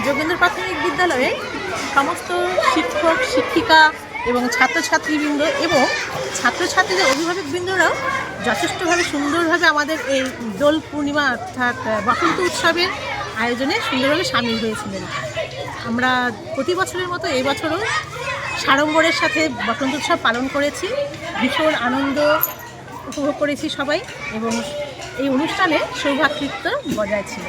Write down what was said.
যোগেন্দ্র প্রাথমিক বিদ্যালয়ে সমস্ত শিক্ষক শিক্ষিকা এবং ছাত্রছাত্রীবৃন্দ এবং ছাত্রছাত্রীদের অভিভাবকবৃন্দরাও যথেষ্টভাবে সুন্দরভাবে আমাদের এই দোল পূর্ণিমা অর্থাৎ বসন্ত উৎসবের আয়োজনে সুন্দরভাবে সামিল হয়েছিলেন। আমরা প্রতি বছরের মতো এই বছরও সাড়ম্বরের সাথে বসন্ত উৎসব পালন করেছি, ভীষণ আনন্দ উপভোগ করেছি সবাই এবং এই অনুষ্ঠানে সৌভ্রাতৃত্ব বজায় ছিল।